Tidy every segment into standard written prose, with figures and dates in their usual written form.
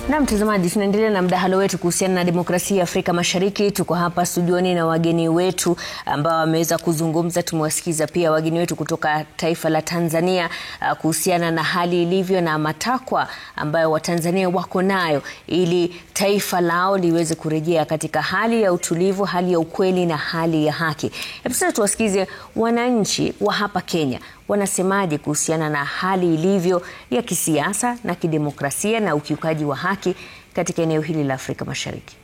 Na mtazamaji, tunaendelea na mdahalo wetu kuhusiana na demokrasia Afrika Mashariki. Tuko hapa studioni na wageni wetu ambao wameweza kuzungumza. Tumewasikiza pia wageni wetu kutoka taifa la Tanzania kuhusiana na hali ilivyo na matakwa ambayo Watanzania wako nayo ili taifa lao liweze kurejea katika hali ya utulivu, hali ya ukweli na hali ya haki. Hebu sasa tuwasikize wananchi wa hapa Kenya wanasemaje kuhusiana na hali ilivyo ya kisiasa na kidemokrasia na ukiukaji wa haki katika eneo hili la Afrika Mashariki.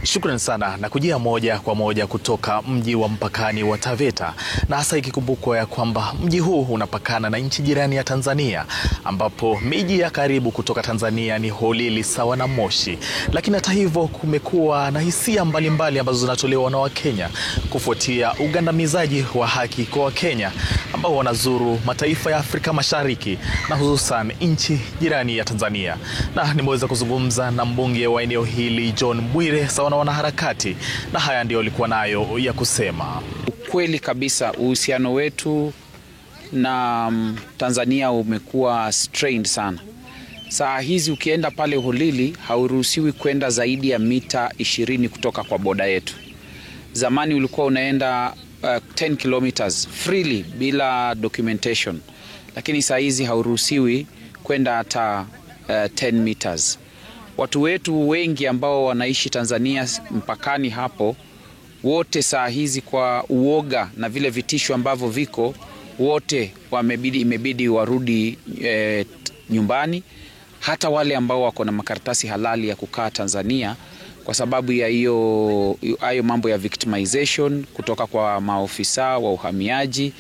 Shukrani sana na kujia moja kwa moja kutoka mji wa mpakani wa Taveta, na hasa ikikumbukwa ya kwamba mji huu unapakana na nchi jirani ya Tanzania, ambapo miji ya karibu kutoka Tanzania ni Holili sawa na Moshi. Lakini hata hivyo kumekuwa na hisia mbalimbali ambazo zinatolewa na Wakenya kufuatia ugandamizaji wa haki kwa Wakenya ambao wanazuru mataifa ya Afrika Mashariki na hususan nchi jirani ya Tanzania. Na nimeweza kuzungumza na mbunge wa eneo hili John Bwire sawa na wanaharakati, na haya ndio alikuwa nayo ya kusema. Ukweli kabisa uhusiano wetu na Tanzania umekuwa strained sana. Saa hizi ukienda pale Holili hauruhusiwi kwenda zaidi ya mita 20 kutoka kwa boda yetu. Zamani ulikuwa unaenda 10 kilometers freely bila documentation, lakini saa hizi hauruhusiwi kwenda hata 10 meters. Watu wetu wengi ambao wanaishi Tanzania mpakani hapo, wote saa hizi kwa uoga na vile vitisho ambavyo viko, wote imebidi warudi nyumbani. Hata wale ambao wako na makaratasi halali ya kukaa Tanzania, kwa sababu ya hayo mambo ya victimization kutoka kwa maofisa wa uhamiaji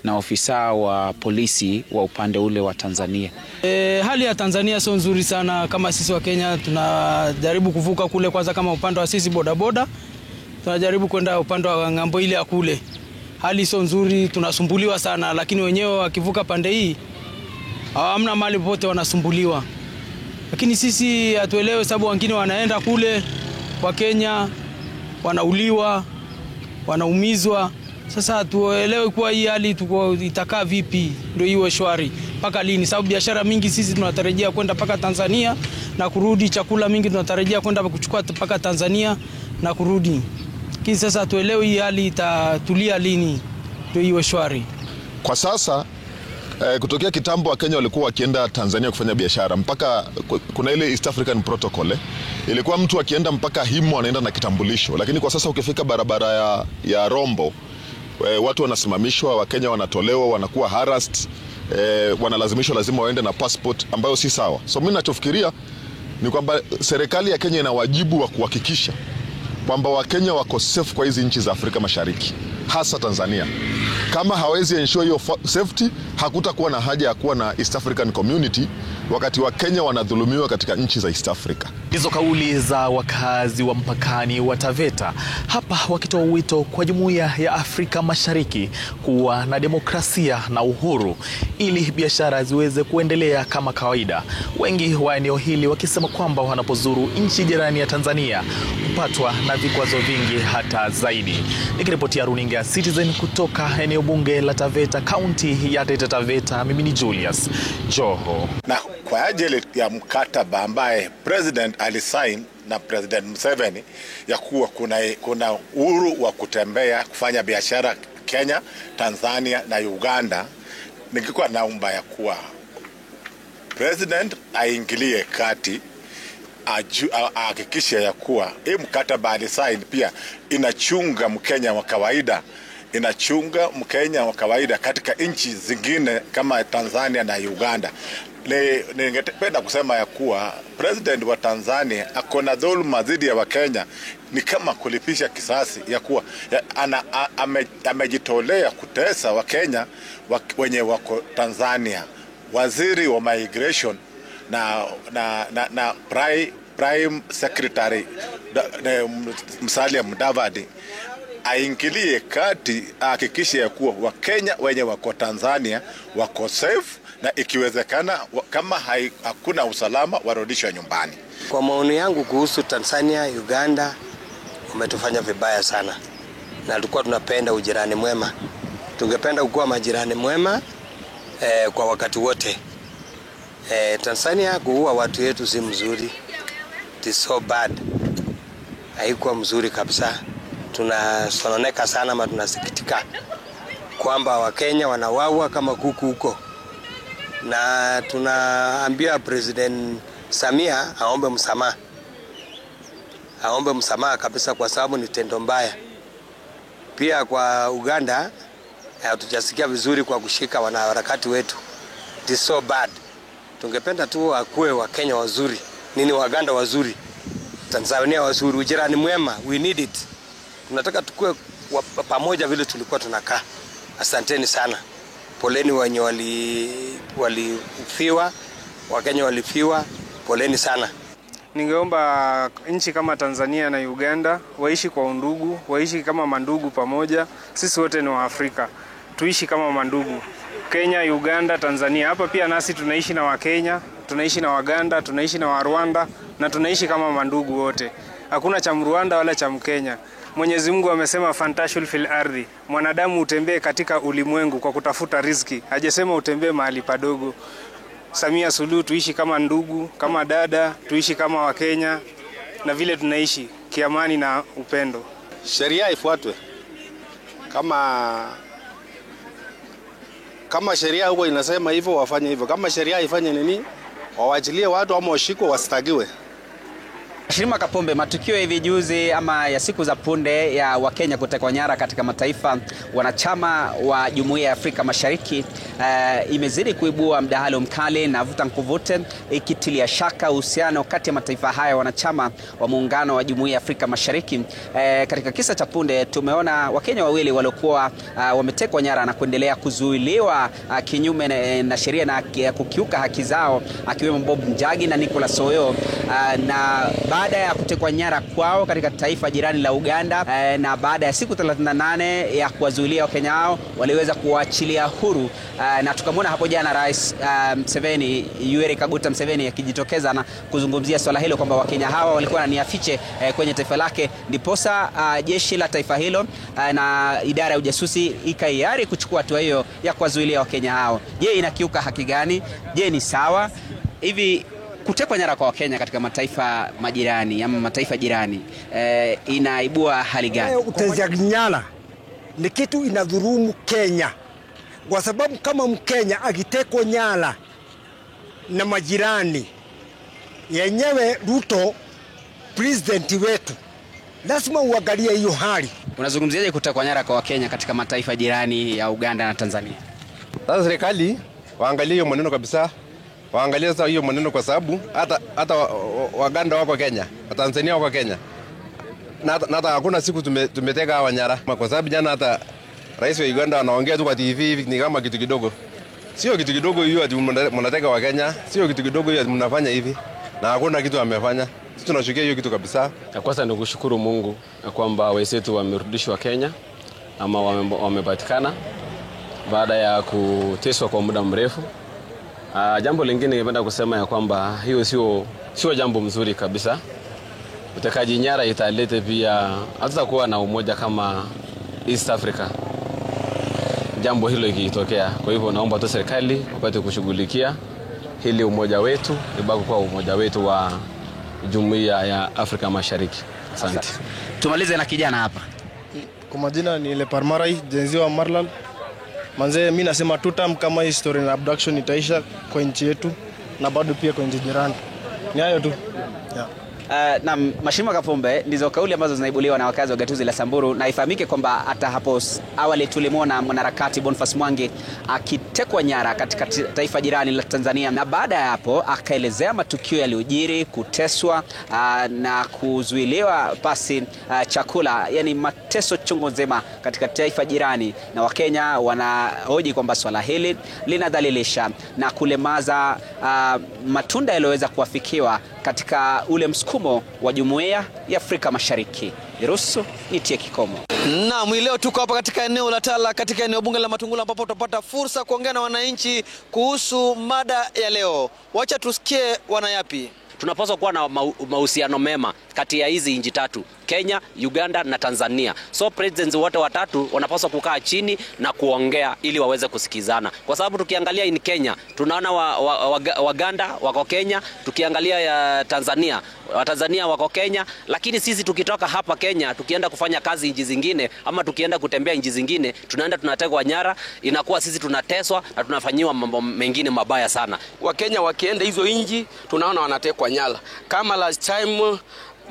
na ofisa wa polisi wa upande ule wa Tanzania. Hali ya Tanzania sio nzuri sana. Kama sisi wa Kenya tunajaribu kuvuka kule, kwanza kama upande wa sisi bodaboda tunajaribu kwenda upande wa ngambo ile ya kule. Hali sio nzuri, tunasumbuliwa sana, lakini wenyewe wakivuka pande hii hamna mali popote wanasumbuliwa. Lakini sisi hatuelewe sababu wengine wanaenda kule kwa Kenya wanauliwa, wanaumizwa. Sasa tuelewe kwa hii hali itakaa vipi ndio iwe shwari, mpaka lini? Sababu biashara mingi sisi tunatarajia kwenda paka Tanzania na kurudi, chakula mingi tunatarajia kwenda kuchukua paka Tanzania na kurudi. Lakini sasa tuelewe hii hali itatulia lini ndio iwe shwari. Kwa sasa kutokea kitambo Wakenya walikuwa wakienda Tanzania kufanya biashara, mpaka kuna ile East African Protocol ilikuwa mtu akienda mpaka Himo anaenda na kitambulisho. Lakini kwa sasa ukifika barabara ya Rombo, watu wanasimamishwa, Wakenya wanatolewa, wanakuwa harassed, wanalazimishwa lazima waende na passport ambayo si sawa. So mimi ninachofikiria ni kwamba serikali ya Kenya ina wajibu wa kuhakikisha kwamba Wakenya wako safe kwa hizi nchi za Afrika Mashariki, hasa Tanzania. Kama hawezi ensure hiyo safety, hakutakuwa na haja ya kuwa na East African Community wakati wa Kenya wanadhulumiwa katika nchi za East Africa. Hizo kauli za wakazi wa mpakani wa Taveta hapa wakitoa wito kwa Jumuiya ya Afrika Mashariki kuwa na demokrasia na uhuru ili biashara ziweze kuendelea kama kawaida. Wengi wa eneo hili wakisema kwamba wanapozuru nchi jirani ya Tanzania hupatwa na vikwazo vingi hata zaidi. Nikiripotia runinga ya Citizen kutoka eneo bunge la Taveta, kaunti ya Taita Taveta, mimi ni Julius Joho. Na kwa ajili ya mkataba ambaye President alisign na President Museveni ya kuwa kuna uhuru wa kutembea kufanya biashara Kenya, Tanzania na Uganda, ningekuwa naomba ya kuwa President aingilie kati, ahakikishe ya kuwa hii mkataba alisign pia inachunga Mkenya wa kawaida, inachunga Mkenya wa kawaida katika nchi zingine kama Tanzania na Uganda. Ningependa kusema ya kuwa President wa Tanzania akona dhuluma dhidi ya Wakenya, ni kama kulipisha kisasi ya kuwa amejitolea kutesa Wakenya wenye wako Tanzania. Waziri wa migration na Prime Secretary Musalia Mudavadi aingilie kati, ahakikishe ya kuwa Wakenya wenye wako Tanzania wako safe, na ikiwezekana kama hakuna usalama warudishwe nyumbani. Kwa maoni yangu kuhusu Tanzania, Uganda umetufanya vibaya sana, na tulikuwa tunapenda ujirani mwema. Tungependa kuwa majirani mwema kwa wakati wote. Tanzania kuua watu wetu si mzuri. It is so bad. Haikuwa mzuri kabisa. Tunasononeka sana ama tunasikitika kwamba Wakenya wanawaua kama kuku huko. Na tunaambia President Samia aombe msamaha. Aombe msamaha kabisa kwa sababu ni tendo mbaya. Pia kwa Uganda hatujasikia vizuri kwa kushika wanaharakati wetu. It is so bad. Tungependa tu akue Wakenya wazuri. Nini Waganda wazuri. Tanzania wazuri, ujirani mwema. We need it. Tunataka tukue pamoja vile tulikuwa tunakaa. Asanteni sana. Poleni wenye walifiwa, Wakenya walifiwa. Poleni sana. Ningeomba nchi kama Tanzania na Uganda waishi kwa undugu, waishi kama mandugu pamoja. Sisi wote ni Waafrika. Tuishi kama mandugu. Kenya, Uganda, Tanzania. Hapa pia nasi tunaishi na Wakenya, tunaishi na Waganda, tunaishi na Warwanda na tunaishi kama mandugu wote. Hakuna cha Mrwanda wala cha Mkenya. Mwenyezi Mungu amesema fantashul fil ardhi. Mwanadamu utembee katika ulimwengu kwa kutafuta riziki. Hajasema utembee mahali padogo. Samia Suluhu, tuishi kama ndugu, kama dada, tuishi kama Wakenya na vile tunaishi kiamani na upendo. Sheria ifuatwe. Kama sheria huko inasema hivyo wafanye hivyo. Kama sheria ifanye nini? Waachilie watu ama washikwe wastakiwe. Mheshimiwa Kapombe, matukio hivi juzi ama ya siku za punde ya Wakenya kutekwa nyara katika mataifa wanachama wa Jumuiya ya Afrika Mashariki imezidi kuibua mdahalo mkali na vuta nkuvute, ikitilia shaka uhusiano kati ya mataifa haya wanachama wa muungano wa Jumuiya ya Afrika Mashariki. Katika kisa cha punde tumeona Wakenya wawili waliokuwa wametekwa nyara na kuendelea kuzuiliwa kinyume na sheria na kukiuka haki zao, akiwemo Bob Njagi na Nicholas Oyo, na baada ya kutekwa nyara kwao katika taifa jirani la Uganda, na baada ya siku 38 ya kuwazuilia Wakenya hao waliweza kuachilia huru, na tukamwona hapo jana Rais Museveni, Yoweri Kaguta Museveni, akijitokeza na kuzungumzia swala hilo kwamba Wakenya hawa walikuwa na nia fiche kwenye taifa lake, ndiposa jeshi la taifa hilo na idara ya ujasusi ikaiari kuchukua hatua hiyo ya kuwazuilia Wakenya hao. Je, inakiuka haki gani? Je, ni sawa? Hivi kutekwa nyara kwa Wakenya katika mataifa majirani ama mataifa jirani inaibua hali gani? Utekaji nyara ni kitu inadhulumu Kenya, kwa sababu kama Mkenya akitekwa nyara na majirani yenyewe, Ruto president wetu, lazima uangalie hiyo hali. Unazungumziaje kutekwa nyara kwa Wakenya katika mataifa jirani ya Uganda na Tanzania? Sasa serikali waangalie hiyo maneno kabisa. Waangalie sasa hiyo maneno kwa sababu hata Waganda wako Kenya, Tanzania wako Kenya. Na hata hakuna siku tumeteka hawa nyara. Kwa sababu jana hata Rais wa Uganda anaongea tu kwa TV hivi ni kama kitu kidogo. Sio kitu kidogo hiyo ati mnateka wa Kenya, sio kitu kidogo hiyo ati mnafanya hivi. Na hakuna kitu amefanya. Sisi tunashukia hiyo kitu kabisa. Kwanza ni kushukuru Mungu kwamba wenzetu wamerudishwa Kenya ama wamepatikana baada ya kuteswa kwa muda mrefu. Jambo lingine ningependa kusema ya kwamba hiyo sio jambo mzuri kabisa. Utekaji nyara italete pia hatutakuwa na umoja kama East Africa jambo hilo ikitokea. Kwa hivyo naomba tu serikali wapate kushughulikia hili umoja wetu, ibaki kwa umoja wetu wa Jumuiya ya Afrika Mashariki. Asante. Tumalize na kijana hapa. Kwa majina ni Leparmarai, jenzi wa Marlal. Manze, mimi nasema tutam kama history na abduction itaisha kwa nchi yetu na bado pia kwa nchi jirani. Ni hayo tu. Yeah. Na Mheshimiwa Kapombe, ndizo kauli ambazo zinaibuliwa na wakazi wa gatuzi la Samburu, na ifahamike kwamba hata hapo awali tulimwona mwanaharakati Boniface Mwangi akitekwa nyara katika taifa jirani la Tanzania, na baada ya hapo akaelezea matukio yaliyojiri, kuteswa na kuzuiliwa pasi chakula, yani mateso chungu nzima katika taifa jirani, na Wakenya wanahoji kwamba swala hili linadhalilisha na kulemaza matunda yaliyoweza kuafikiwa katika ule msukumo wa Jumuiya ya Afrika Mashariki. Niruhusu nitie kikomo. Naam, leo tuko hapa katika eneo la Tala, katika eneo bunge la Matungulu, ambapo tutapata fursa kuongea na wananchi kuhusu mada ya leo. Wacha tusikie wanayapi. Tunapaswa kuwa na mahusiano mema kati ya hizi nchi tatu, Kenya, Uganda na Tanzania. So presidents wote watatu wanapaswa kukaa chini na kuongea ili waweze kusikizana. Kwa sababu tukiangalia in Kenya, tunaona Waganda wako Kenya, tukiangalia ya Tanzania, Watanzania wako Kenya, lakini sisi tukitoka hapa Kenya, tukienda kufanya kazi nchi zingine ama tukienda kutembea nchi zingine, tunaenda tunategwa nyara, inakuwa sisi tunateswa na tunafanyiwa mambo mengine mabaya sana. Wakenya wakienda hizo nchi, tunaona wanatekwa nyara. Kama last time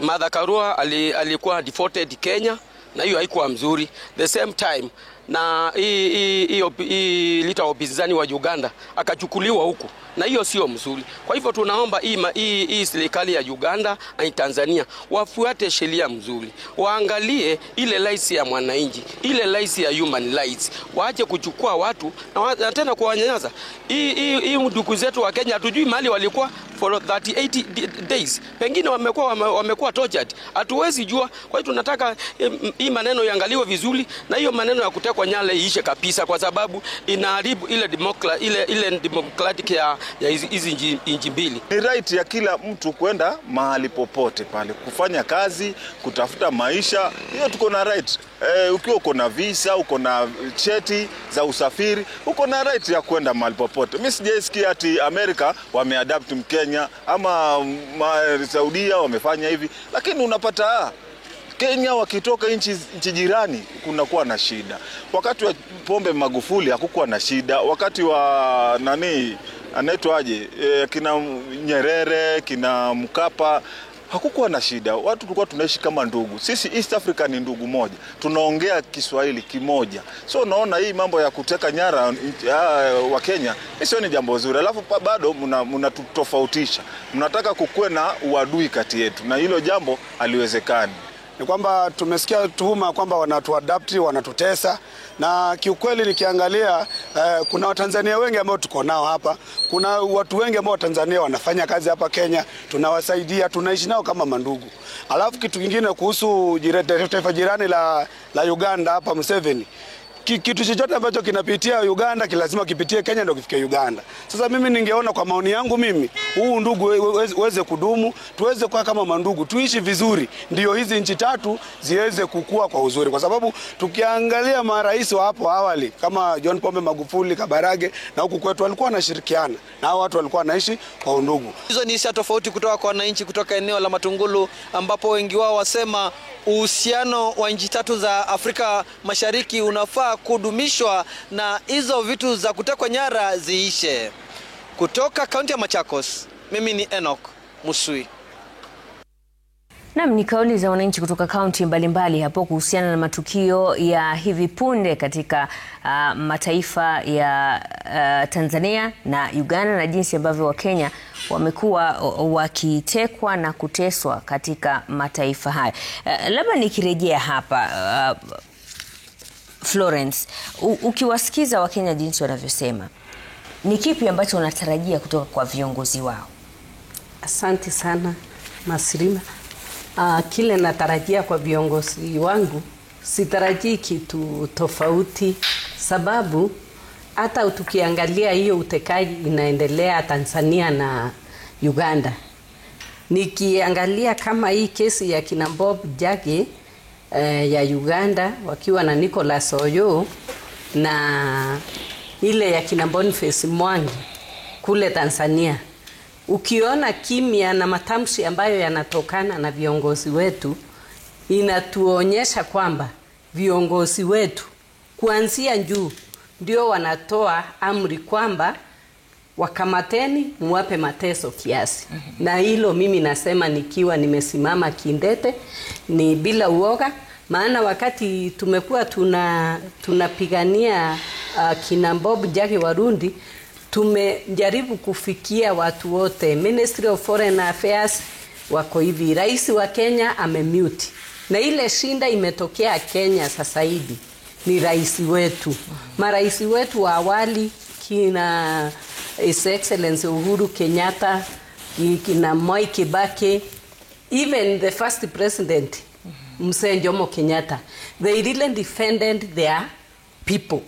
Martha Karua alikuwa deported Kenya, na hiyo haikuwa mzuri. The same time na hii lita upinzani wa Uganda akachukuliwa huku, na hiyo sio mzuri. Kwa hivyo tunaomba hii serikali ya Uganda na Tanzania wafuate sheria mzuri, waangalie ile rights ya mwananchi, ile rights ya human rights, waache kuchukua watu na tena kuwanyanyasa. Hii ndugu zetu wa Kenya hatujui mali walikuwa for 38 days, pengine wamekuwa tortured, hatuwezi jua. Kwa hiyo tunataka hii maneno iangaliwe vizuri, na hiyo maneno ya kutekwa nyara iishe kabisa, kwa sababu inaharibu ile democratic ya hizi nchi mbili. Ni right ya kila mtu kwenda mahali popote pale, kufanya kazi, kutafuta maisha, hiyo tuko na right. Ukiwa uko na visa, uko na cheti za usafiri, uko na right ya kwenda mahali popote. Mimi sijaisikia ati Amerika wameadapt Mkenya ama Saudia wamefanya hivi, lakini unapata Kenya wakitoka nchi jirani kunakuwa na shida. Wakati wa Pombe Magufuli hakukuwa na shida. Wakati wa anaitwaje, kina Nyerere, kina Mkapa, hakukuwa na shida. Watu tulikuwa tunaishi kama ndugu. Sisi East Africa ni ndugu moja. Tunaongea Kiswahili kimoja. So naona hii mambo ya kuteka nyara wa Kenya sio ni jambo zuri. Alafu bado mnatutofautisha. Mnataka kukue na uadui kati yetu, na hilo jambo haliwezekani. Ni kwamba tumesikia tuhuma kwamba wanatuadapti, wanatutesa, na kiukweli nikiangalia kuna Watanzania wengi ambao tuko nao hapa. Kuna watu wengi ambao Watanzania wanafanya kazi hapa Kenya, tunawasaidia, tunaishi nao kama mandugu. Alafu kitu kingine kuhusu taifa jirani la Uganda hapa Museveni, kitu chochote ambacho kinapitia Uganda lazima kipitie Kenya ndio kifike Uganda. Sasa mimi ningeona, kwa maoni yangu mimi, huu ndugu uweze kudumu, tuweze kuwa kama mandugu, tuishi vizuri, ndio hizi nchi tatu ziweze kukua kwa uzuri. Kwa sababu tukiangalia marais wa hapo awali kama John Pombe Magufuli, Kabarage na huku kwetu walikuwa wanashirikiana, na hao watu walikuwa wanaishi kwa undugu. Hizo ni hisia tofauti kutoka kwa wananchi kutoka eneo la Matungulu, ambapo wengi wao wasema uhusiano wa nchi tatu za Afrika Mashariki unafaa kudumishwa na hizo vitu za kutekwa nyara ziishe. Kutoka kaunti ya Machakos, mimi ni Enoch Musui. Naam, ni kauli za wananchi kutoka kaunti mbalimbali hapo kuhusiana na matukio ya hivi punde katika mataifa ya Tanzania na Uganda, na jinsi ambavyo Wakenya wamekuwa wakitekwa na kuteswa katika mataifa haya. Labda nikirejea hapa Florence, ukiwasikiza Wakenya jinsi wanavyosema, ni kipi ambacho unatarajia kutoka kwa viongozi wao? Asante sana Masirima. Kile natarajia kwa viongozi wangu, sitarajii kitu tofauti, sababu hata tukiangalia hiyo utekaji inaendelea Tanzania na Uganda. Nikiangalia kama hii kesi ya kina Bob Njagi ya Uganda wakiwa na Nicholas Oyo, na ile ya kina Boniface Mwangi kule Tanzania, ukiona kimya na matamshi ambayo yanatokana na viongozi wetu, inatuonyesha kwamba viongozi wetu kuanzia juu ndio wanatoa amri kwamba wakamateni, muwape mateso kiasi. Na hilo mimi nasema nikiwa nimesimama kindete, ni bila uoga. Maana wakati tumekuwa tunapigania kina Bob Njagi Warundi, tumejaribu kufikia watu wote. Ministry of Foreign Affairs wako hivi, rais wa Kenya amemute, na ile shinda imetokea Kenya sasa hivi ni rais wetu. Marais wetu wa awali kina His Excellency Uhuru Kenyatta, kina Mwai Kibaki, even the first president Mzee Jomo Kenyatta, they really defended their people.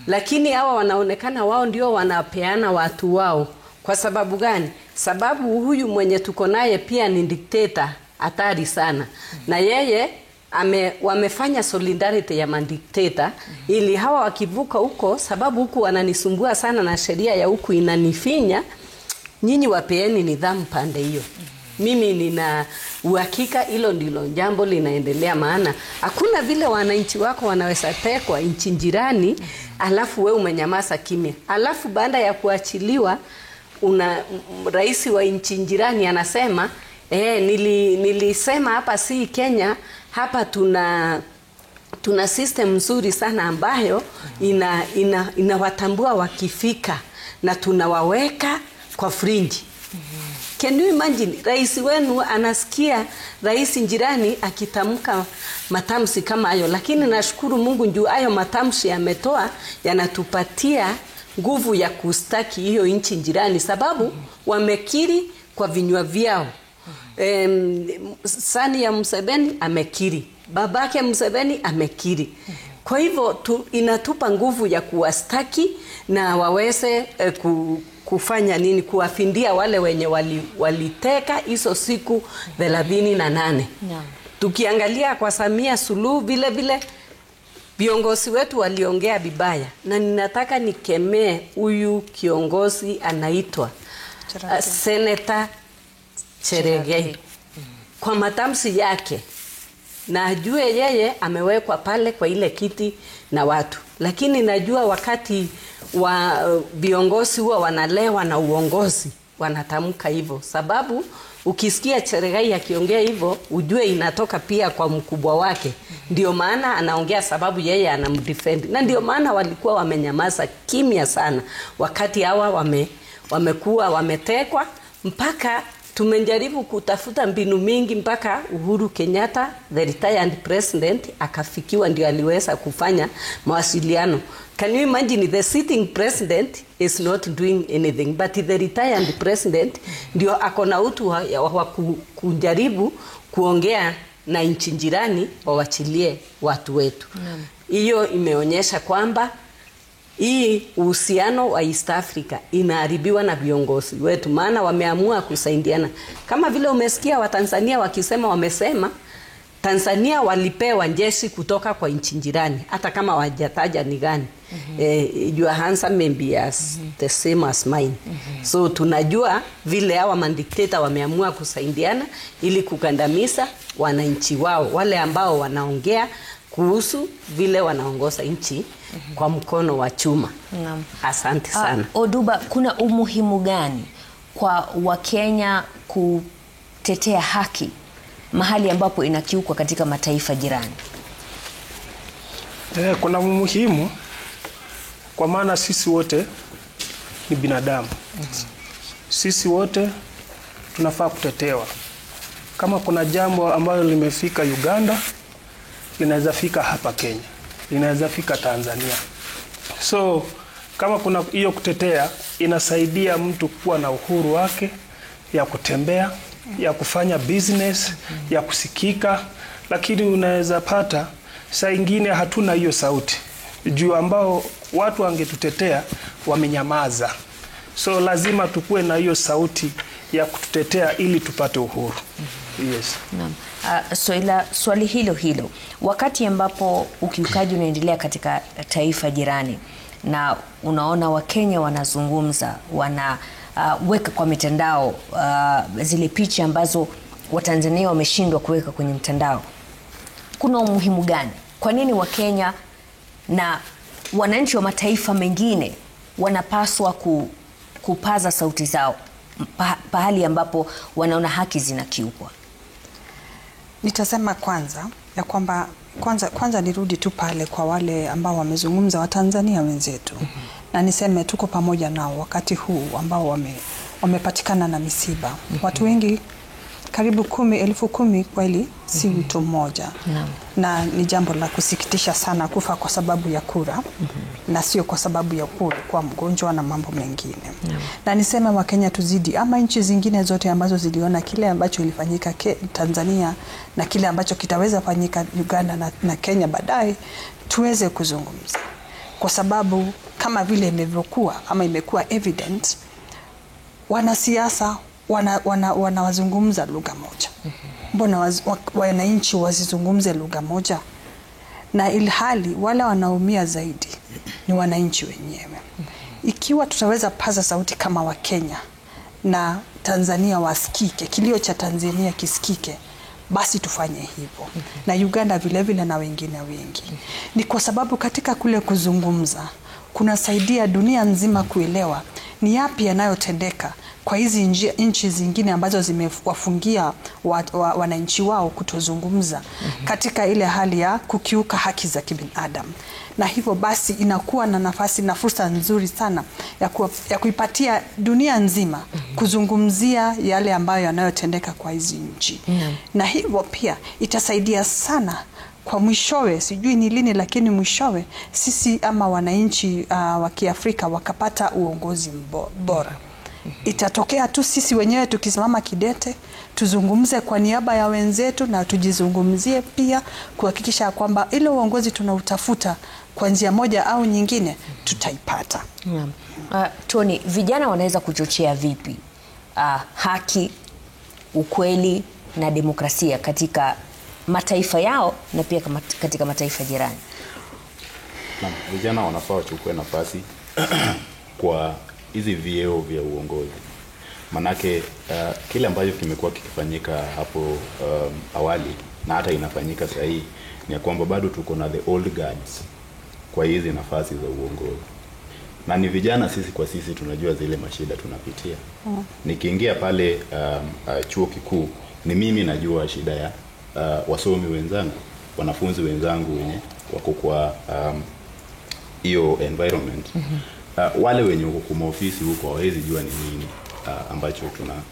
Lakini hawa wanaonekana wao ndio wanapeana watu wao. Kwa sababu gani? Sababu huyu mwenye tuko naye pia ni dictator hatari sana. Na yeye wamefanya solidarity ya mandikteta ili hawa wakivuka huko, sababu huku wananisumbua sana na sheria ya huku inanifinya, nyinyi wapeeni nidhamu pande hiyo. Mimi nina uhakika hilo ndilo jambo linaendelea, maana hakuna vile wananchi wako wanaweza tekwa nchi jirani alafu wewe umenyamaza kimya. Alafu baada ya kuachiliwa rais wa nchi jirani anasema nilisema hapa si Kenya, hapa tuna system nzuri sana ambayo inawatambua wakifika na tunawaweka kwa fringe. Can you imagine, rais wenu anasikia rais jirani akitamka matamshi kama hayo, lakini nashukuru Mungu juu hayo matamshi ametoa yanatupatia nguvu ya kustaki hiyo nchi jirani, sababu wamekiri kwa vinywa vyao. Sani ya Museveni amekiri, babake Museveni amekiri. Kwa hivyo inatupa nguvu ya kuwastaki na waweze kufanya nini, kuwafindia wale wenye waliteka hizo siku 38. Tukiangalia kwa Samia Suluhu vile vile viongozi wetu waliongea vibaya, na ninataka nikemee huyu kiongozi anaitwa Senator Cherargei kwa matamshi yake. Na ajue yeye amewekwa pale kwa ile kiti na watu, lakini najua wakati wa viongozi huwa wanalewa na uongozi wanatamka hivyo, sababu ukisikia Cherargei akiongea hivyo ujue inatoka pia kwa mkubwa wake. Ndio maana anaongea, sababu yeye anamdefend, na ndio maana walikuwa wamenyamaza kimya sana wakati hawa wamekuwa wametekwa. Mpaka tumejaribu kutafuta mbinu mingi mpaka Uhuru Kenyatta, the retired president, akafikiwa ndio aliweza kufanya mawasiliano. Can you imagine, the sitting president is not doing anything, but the retired president ndio akona utu wa kujaribu kuongea na nchi jirani wawachilie watu wetu. Hiyo imeonyesha kwamba hii uhusiano wa East Africa inaharibiwa na viongozi wetu, maana wameamua kusaidiana. Kama vile umesikia wa Tanzania wakisema, wamesema Tanzania walipewa jeshi kutoka kwa nchi jirani, hata kama wajataja ni gani. Your answer may be as the same as mine. So tunajua vile hawa mandikteta wameamua kusaidiana ili kugandamiza wananchi wao, wale ambao wanaongea kuhusu vile wanaongoza nchi kwa mkono wa chuma. Asante sana. Oduba, kuna umuhimu gani kwa Wakenya kutetea haki mahali ambapo inakiukwa katika mataifa jirani? Kuna umuhimu kwa maana sisi wote ni binadamu. Sisi wote tunafaa kutetewa. Kama kuna jambo ambalo limefika Uganda, linaweza fika hapa Kenya, linaweza fika Tanzania. So kama kuna hiyo kutetea, inasaidia mtu kuwa na uhuru wake ya kutembea, ya kufanya business, ya kusikika. Lakini unaweza pata saa ingine hatuna hiyo sauti, juu ambao watu wangetutetea wamenyamaza. So lazima tukue na hiyo sauti ya kututetea ili tupate uhuru. Yes. Swali hilo wakati ambapo ukiukaji unaendelea katika taifa jirani na unaona Wakenya wanazungumza, weka kwa mitandao zile picha ambazo Watanzania wameshindwa kuweka kwenye mtandao, kuna umuhimu gani? Kwa nini Wakenya na wananchi wa mataifa mengine wanapaswa kupaza sauti zao pahali ambapo wanaona haki zinakiukwa? Nitasema kwanza ya kwamba kwanza nirudi tu pale kwa wale ambao wamezungumza, Watanzania wenzetu. Na niseme tuko pamoja nao wakati huu ambao wamepatikana na misiba. Watu wengi karibu 10,000 kweli si mtu mmoja. Na ni jambo la kusikitisha sana kufa kwa sababu ya kura na sio kwa sababu ya kwa mgonjwa na mambo mengine. Na niseme Wakenya tuzidi, ama nchi zingine zote ambazo ziliona kile ambacho ilifanyika Tanzania na kile ambacho kitaweza fanyika Uganda na Kenya baadaye, tuweze kuzungumza. Kwa sababu kama vile imevyokuwa ama imekuwa evident, wanasiasa wanawazungumza lugha moja. mbona wananchi wasizungumze lugha moja? Na ilhali wale wanaumia zaidi ni wananchi wenyewe. Ikiwa tutaweza paza sauti kama Wakenya na Tanzania wasikike, kilio cha Tanzania kisikike, basi tufanye hivyo. Na Uganda vile vile na wengine wengi. Ni kwa sababu katika kule kuzungumza kunasaidia dunia nzima kuelewa ni yapi yanayotendeka kwa hizi nchi zingine ambazo zimewafungia wananchi wao kutozungumza katika ile hali ya kukiuka haki za kibinadamu. Na hivyo basi inakuwa na nafasi na fursa nzuri sana ya kuipatia dunia nzima kuzungumzia yale ambayo yanayotendeka kwa hizi nchi. Na hivyo pia itasaidia sana kwa mwishowe, sijui ni lini, lakini mwishowe sisi ama wananchi wa Kiafrika wakapata uongozi bora. Itatokea tu sisi wenyewe tukisimama kidete, tuzungumze kwa niaba ya wenzetu na tujizungumzie pia kuhakikisha kwamba ile uongozi tunautafuta kwa njia moja au nyingine tutaipata. Tony, vijana wanaweza kuchochea vipi haki, ukweli na demokrasia katika mataifa yao na pia katika mataifa jirani? Vijana wanafaa wachukue nafasi kwa hizi vyeo vya uongozi. Manake kile ambacho kimekuwa kikifanyika hapo awali na hata inafanyika sasa hii ni kwamba bado tuko na the old guards kwa hizi nafasi za uongozi. Na ni vijana sisi kwa sisi tunajua zile mashida tunapitia. Nikiingia pale chuo kikuu ni mimi najua shida ya wasomi wenzangu, wanafunzi wenzangu wenye wako kwa hiyo environment. Wale wenye wako kwa ofisi huko hawezi jua ni nini ambacho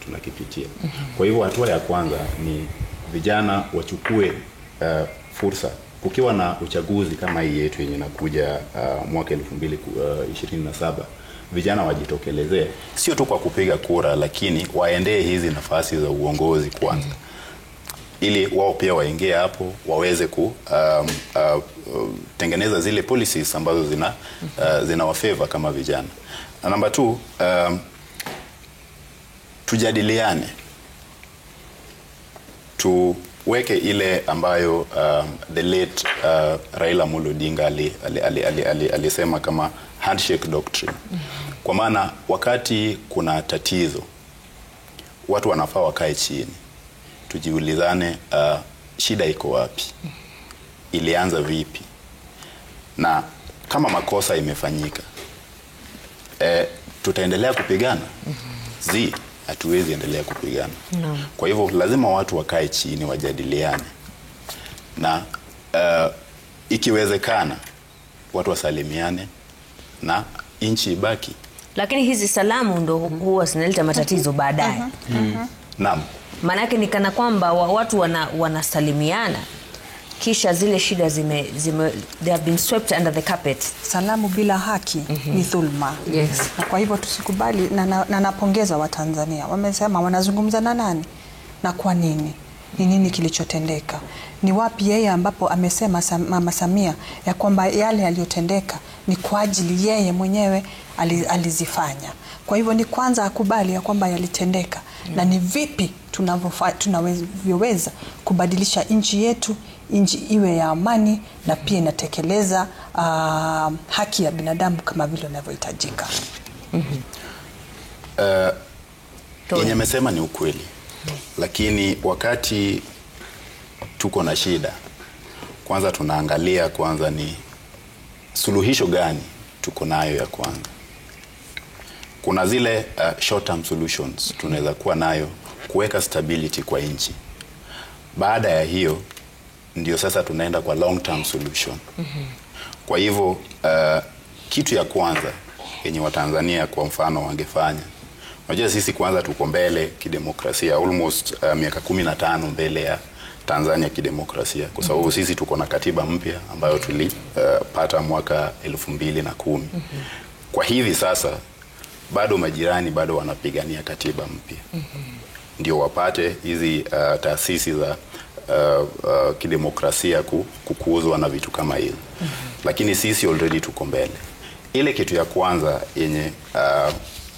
tunakipitia. Kwa hivyo hatua ya kwanza ni vijana wachukue fursa. Kukiwa na uchaguzi kama hii yetu yenye nakuja mwaka 2027, vijana wajitokelezee, sio tu kwa kupiga kura, lakini waendee hizi nafasi za uongozi kwanza, ili wao pia waingie hapo waweze tengeneza zile policies ambazo zina wafavor kama vijana. Na namba 2, tujadiliane, tuweke ile ambayo the late Raila Amolo Odinga alisema kama handshake doctrine. Kwa maana wakati kuna tatizo watu wanafaa wakae chini, tujiulizane shida iko wapi, ilianza vipi, na kama makosa imefanyika tutaendelea kupigana? Hatuwezi endelea kupigana. Kwa hivyo lazima watu wakae chini wajadiliane, na ikiwezekana watu wasalimiane na nchi ibaki. Lakini hizi salamu ndo huwa zinaleta matatizo baadaye. Naam. Manake ni kana kwamba watu wanasalimiana kisha zile shida they have been swept under the carpet. Salamu bila haki ni dhulma. Na kwa hivyo tusikubali, na napongeza Watanzania. Wamesema wanazungumza na nani na kwa nini? Ni nini kilichotendeka? Ni wapi yeye ambapo amesema Mama Samia ya kwamba yale yaliyotendeka ni kwa ajili yeye mwenyewe alizifanya. Kwa hivyo ni kwanza akubali ya kwamba yalitendeka na ni vipi tunavyoweza kubadilisha nchi yetu, nchi iwe ya amani na pia inatekeleza haki ya binadamu kama vile inavyohitajika. Yenye amesema ni ukweli. Lakini wakati tuko na shida, kwanza tunaangalia kwanza ni suluhisho gani tuko nayo ya kwanza. Kuna zile short term solutions tunaweza kuwa nayo kuweka stability kwa nchi. Baada ya hiyo ndio sasa tunaenda kwa long term solution. Kwa hivyo kitu ya kwanza yenye Watanzania kwa mfano wangefanya, unajua sisi kwanza tuko mbele kidemokrasia, almost miaka 15 mbele ya Tanzania kidemokrasia, kwa sababu sisi tuko na katiba mpya ambayo tulipata mwaka 2010. Kwa hivi sasa bado majirani bado wanapigania katiba mpya ndio wapate hizi taasisi za kidemokrasia kukuuzwa na vitu kama hizo. Lakini sisi already tuko mbele. Ile kitu ya kwanza yenye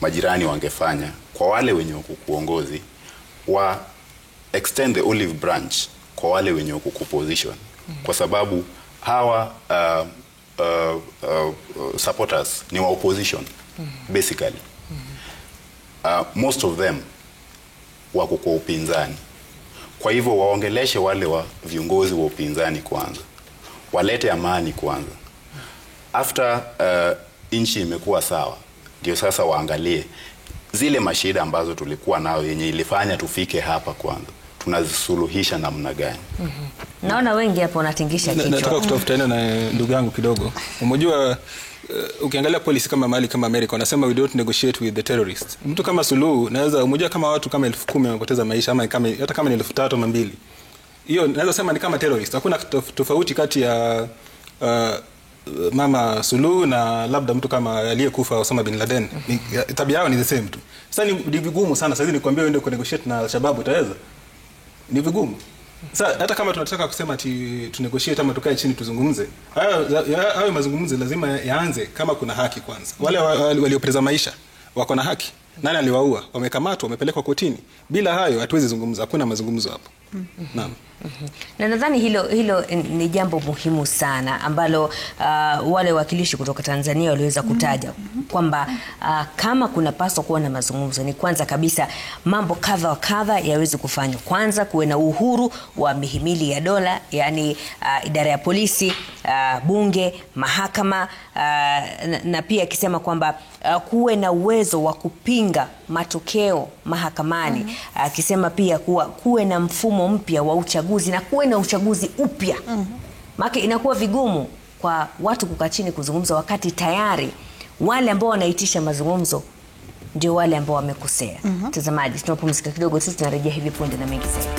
majirani wangefanya kwa wale wenye kuongozi, extend the olive branch kwa wale wenye wako opposition, kwa sababu hawa supporters ni wa opposition basically. Most of them wako kwa upinzani. Kwa hivyo waongeleshe wale wa viongozi wa upinzani kwanza, walete amani kwanza. After nchi imekuwa sawa, ndio sasa waangalie zile mashida ambazo tulikuwa nayo yenye ilifanya tufike hapa kwanza, tunazisuluhisha namna gani. Naona wengi hapo wanatingisha kichwa. Nataka kutafutana na ndugu yangu kidogo. Umejua ukiangalia policy kama mali kama America wanasema we don't negotiate with the terrorists. Mtu kama Suluhu naweza umejua kama watu kama 10,000 wamepoteza maisha ama kama hata kama ni 3,000 ama 2,000. Hiyo naweza sema ni kama terrorist. Hakuna tofauti kati ya Mama Suluhu na labda mtu kama aliyekufa Osama bin Laden. Tabia yao ni the same tu. Sasa ni vigumu sana sasa nikwambia uende ku negotiate na Al-Shabaab utaweza? Ni vigumu. Sasa hata kama tunataka kusema ati tunegotiate ama tukae chini tuzungumze, hayo mazungumzo lazima yaanze kama kuna haki kwanza. Wale waliopoteza maisha wako na haki. Nani aliwaua? Wamekamatwa, wamepelekwa kotini. Bila hayo hatuwezi zungumza, hakuna mazungumzo hapo. Naam. Na nadhani hilo ni jambo muhimu sana ambalo wale wakilishi kutoka Tanzania waliweza kutaja kwamba kama kuna paswa kuwa na mazungumzo ni kwanza kabisa mambo kadha wa kadha yaweze kufanywa. Kwanza kuwe na uhuru wa mihimili ya dola, yani idara ya polisi, bunge, mahakama, na pia akisema kwamba kuwe na uwezo wa kupinga matokeo mahakamani, akisema pia kuwe na mfumo mpya wa uchaguzi na kuwe na uchaguzi upya. Maana inakuwa vigumu kwa watu kukaa chini kuzungumza wakati tayari wale ambao wanaitisha mazungumzo ndio wale ambao wamekosea. Mtazamaji, tunapumzika kidogo, sisi tunarejea hivi punde na mengi zaidi.